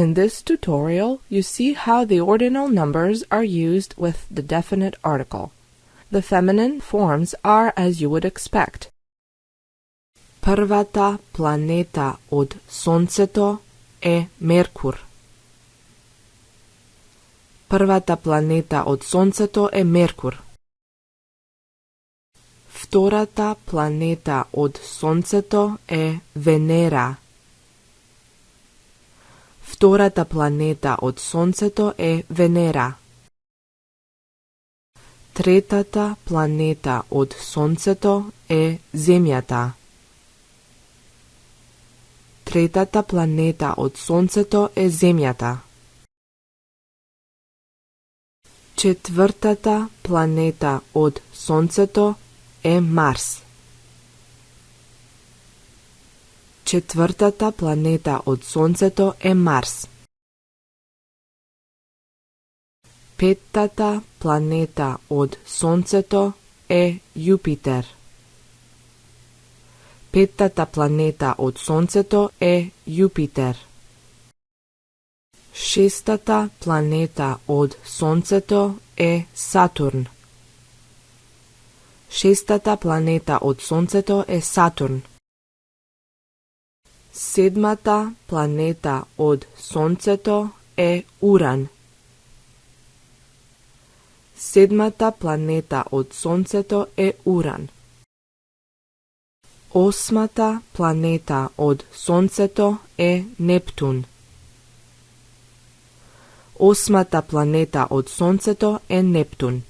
In this tutorial, you see how the ordinal numbers are used with the definite article. The feminine forms are as you would expect. Prvata planeta od Сонцето е Меркур. Првата планета од Сонцето е Меркур. Втората планета од Сонцето е Венера. Втората планета од Сонцето е Венера. Третата планета од Сонцето е Земјата. Третата планета од Сонцето е Земјата. Четвртата планета од Сонцето е Марс. Четвртата планета од Сонцето е Марс. Петтата планета од Сонцето е Јупитер. Петтата планета од Сонцето е Јупитер. Шестата планета од Сонцето е Сатурн. Шестата планета од Сонцето е Сатурн. Седмата планета од Сонцето е Уран. Седмата планета од Сонцето е Уран. Осмата планета од Сонцето е Нептун. Осмата планета од Сонцето е Нептун.